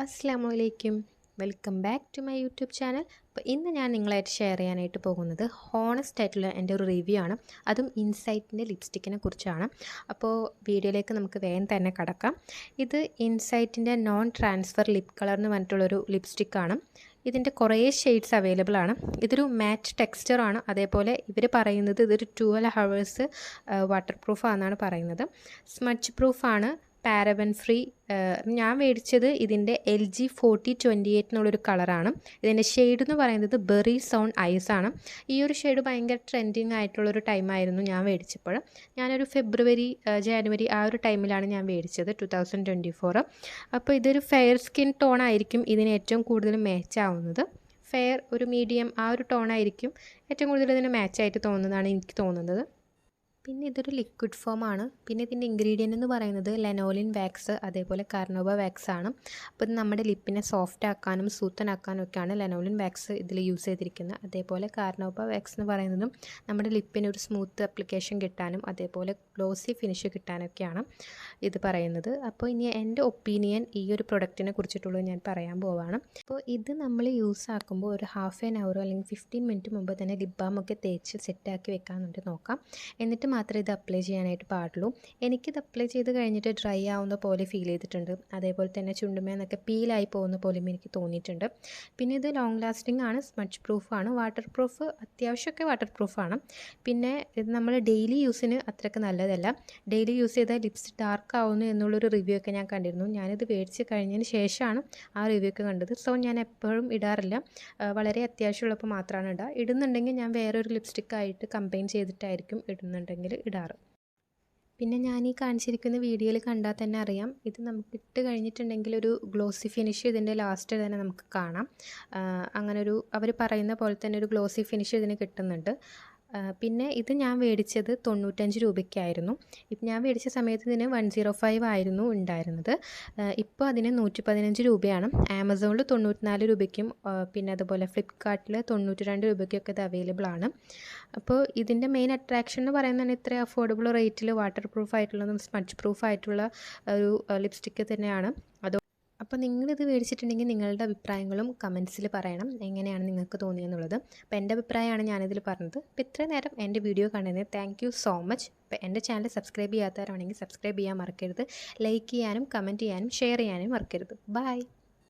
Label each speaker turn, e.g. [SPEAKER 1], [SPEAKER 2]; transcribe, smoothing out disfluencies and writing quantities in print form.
[SPEAKER 1] അസ്സലാമു അലൈക്കും. Welcome back to my YouTube channel. അപ്പോൾ ഇന്ന് ഞാൻ നിങ്ങളായിട്ട് ഷെയർ ചെയ്യാനായിട്ട് പോകുന്നത് ഹോണസ്റ്റ് ആയിട്ടുള്ള എൻ്റെ ഒരു റിവ്യൂ ആണ്. അതും ഇൻസൈറ്റിൻ്റെ ലിപ്സ്റ്റിക്കിനെ കുറിച്ചാണ്. അപ്പോൾ വീഡിയോയിലേക്ക് നമുക്ക് വേഗം തന്നെ കടക്കാം. ഇത് ഇൻസൈറ്റിൻ്റെ നോൺ ട്രാൻസ്ഫർ ലിപ് കളർ എന്ന് പറഞ്ഞിട്ടുള്ളൊരു ലിപ്സ്റ്റിക്കാണ്. ഇതിൻ്റെ കുറേ ഷെയ്ഡ്സ് അവൈലബിൾ ആണ്. ഇതൊരു മാറ്റ് ടെക്സ്ചറാണ്. അതേപോലെ ഇവർ പറയുന്നത് ഇതൊരു 12 ഹവേഴ്സ് വാട്ടർ പ്രൂഫാണെന്നാണ് പറയുന്നത്. സ്മഡ്ജ് പ്രൂഫാണ്, പാരബൻ ഫ്രീ. ഞാൻ മേടിച്ചത് ഇതിൻ്റെ LG4028 എന്നുള്ളൊരു കളറാണ്. ഇതിൻ്റെ ഷെയ്ഡ് എന്ന് പറയുന്നത് ബെറി സോൺ ഐസ് ആണ്. ഈ ഒരു ഷെയ്ഡ് ഭയങ്കര ട്രെൻഡിങ് ആയിട്ടുള്ളൊരു ടൈമായിരുന്നു ഞാൻ മേടിച്ചപ്പോൾ. ഞാനൊരു ഫെബ്രുവരി ജാനുവരി ആ ഒരു ടൈമിലാണ് ഞാൻ മേടിച്ചത്, 2024. അപ്പോൾ ഇതൊരു ഫെയർ സ്കിൻ ടോൺ ആയിരിക്കും ഇതിന് ഏറ്റവും കൂടുതൽ മാച്ച് ആവുന്നത്. ഫെയർ ഒരു മീഡിയം ആ ഒരു ടോണായിരിക്കും ഏറ്റവും കൂടുതൽ ഇതിന് മാച്ചായിട്ട് തോന്നുന്നതാണ് എനിക്ക് തോന്നുന്നത്. പിന്നെ ഇതൊരു ലിക്വിഡ് ഫോമാണ്. പിന്നെ ഇതിൻ്റെ ഇൻഗ്രീഡിയൻ്റ് എന്ന് പറയുന്നത് ലെനോലിൻ വാക്സ്, അതേപോലെ കാർണോവ വാക്സ് ആണ്. അപ്പോൾ ഇത് നമ്മുടെ ലിപ്പിനെ സോഫ്റ്റ് ആക്കാനും സൂത്തനാക്കാനും ഒക്കെയാണ് ലെനോലിൻ വാക്സ് ഇതിൽ യൂസ് ചെയ്തിരിക്കുന്നത്. അതേപോലെ കാർണോവ വാക്സ് എന്ന് പറയുന്നതും നമ്മുടെ ലിപ്പിന് ഒരു സ്മൂത്ത് അപ്ലിക്കേഷൻ കിട്ടാനും അതേപോലെ ഗ്ലോസി ഫിനിഷ് കിട്ടാനൊക്കെയാണ് ഇത് പറയുന്നത്. അപ്പോൾ ഇനി എൻ്റെ ഒപ്പീനിയൻ ഈ ഒരു പ്രൊഡക്റ്റിനെ കുറിച്ചിട്ടുള്ളത് ഞാൻ പറയാൻ പോവാണ്. അപ്പോൾ ഇത് നമ്മൾ യൂസ് ആക്കുമ്പോൾ ഒരു ഹാഫ് ആൻ അവറോ അല്ലെങ്കിൽ 15 മിനിറ്റ് മുമ്പ് തന്നെ ലിപ് ബാമൊക്കെ തേച്ച് സെറ്റാക്കി വെക്കാമെന്നുണ്ട് നോക്കാം. എന്നിട്ട് മാത്രമേ ഇത് അപ്ലൈ ചെയ്യാനായിട്ട് പാടുള്ളൂ. എനിക്കിത് അപ്ലൈ ചെയ്ത് കഴിഞ്ഞിട്ട് ഡ്രൈ ആവുന്ന പോലെ ഫീൽ ചെയ്തിട്ടുണ്ട്. അതേപോലെ തന്നെ ചുണ്ടുമേന്നൊക്കെ പീലായി പോകുന്ന പോലെയും എനിക്ക് തോന്നിയിട്ടുണ്ട്. പിന്നെ ഇത് ലോങ് ലാസ്റ്റിംഗ് ആണ്, സ്മഡ്ജ് പ്രൂഫാണ്, വാട്ടർ പ്രൂഫ് അത്യാവശ്യമൊക്കെ വാട്ടർ പ്രൂഫാണ്. പിന്നെ ഇത് നമ്മൾ ഡെയിലി യൂസിന് അത്രയ്ക്ക് നല്ലതല്ല. ഡെയിലി യൂസ് ചെയ്താൽ ലിപ്സ് ഡാർക്ക് ആവുന്നു എന്നുള്ളൊരു റിവ്യൂ ഒക്കെ ഞാൻ കണ്ടിരുന്നു. ഞാനിത് മേടിച്ച് കഴിഞ്ഞതിന് ശേഷമാണ് ആ റിവ്യൂ ഒക്കെ കണ്ടത്. സോ ഞാൻ എപ്പോഴും ഇടാറില്ല, വളരെ അത്യാവശ്യമുള്ളപ്പോൾ മാത്രമാണ് ഇടുന്നുണ്ടെങ്കിൽ ഞാൻ വേറൊരു ലിപ്സ്റ്റിക്കായിട്ട് കമ്പൈൻ ചെയ്തിട്ടായിരിക്കും ഇടുന്നുണ്ടെങ്കിൽ ഇടാറ്. പിന്നെ ഞാൻ ഈ കാണിച്ചിരിക്കുന്ന വീഡിയോയിൽ കണ്ടാൽ തന്നെ അറിയാം, ഇത് നമുക്ക് ഇട്ട് കഴിഞ്ഞിട്ടുണ്ടെങ്കിൽ ഒരു ഗ്ലോസി ഫിനിഷ് ഇതിൻ്റെ ലാസ്റ്റ് തന്നെ നമുക്ക് കാണാം. അങ്ങനൊരു അവർ പറയുന്ന പോലെ തന്നെ ഒരു ഗ്ലോസി ഫിനിഷ് ഇതിന് കിട്ടുന്നുണ്ട്. പിന്നെ ഇത് ഞാൻ മേടിച്ചത് 95 രൂപയ്ക്കായിരുന്നു. ഇപ്പം ഞാൻ മേടിച്ച സമയത്ത് ഇതിന് 105 ആയിരുന്നു ഉണ്ടായിരുന്നത്. ഇപ്പോൾ അതിന് 115 രൂപയാണ്. ആമസോണിൽ 94 രൂപയ്ക്കും പിന്നെ അതുപോലെ ഫ്ലിപ്കാർട്ടിൽ 92 രൂപയ്ക്കൊക്കെ ഇത് അവൈലബിൾ ആണ്. അപ്പോൾ ഇതിൻ്റെ മെയിൻ അട്രാക്ഷൻ എന്ന് പറയുന്നത് തന്നെ ഇത്ര അഫോർഡബിൾ റേറ്റിൽ വാട്ടർ പ്രൂഫ് ആയിട്ടുള്ളതും സ്മഡ്ജ് പ്രൂഫ് ആയിട്ടുള്ള ഒരു ലിപ്സ്റ്റിക്ക് തന്നെയാണ്. അപ്പോൾ നിങ്ങളിത് മേടിച്ചിട്ടുണ്ടെങ്കിൽ നിങ്ങളുടെ അഭിപ്രായങ്ങളും കമൻസിൽ പറയണം, എങ്ങനെയാണ് നിങ്ങൾക്ക് തോന്നിയെന്നുള്ളത്. അപ്പോൾ എൻ്റെ അഭിപ്രായമാണ് ഞാനിതിൽ പറഞ്ഞത്. അപ്പോൾ ഇത്രയും നേരം എൻ്റെ വീഡിയോ കണ്ടതിന് താങ്ക് യു സോ മച്ച്. അപ്പോൾ എൻ്റെ ചാനൽ സബ്സ്ക്രൈബ് ചെയ്യാത്തവരാണെങ്കിൽ സബ്സ്ക്രൈബ് ചെയ്യാൻ മറക്കരുത്. ലൈക്ക് ചെയ്യാനും കമൻറ്റ് ചെയ്യാനും ഷെയർ ചെയ്യാനും മറക്കരുത്. ബൈ.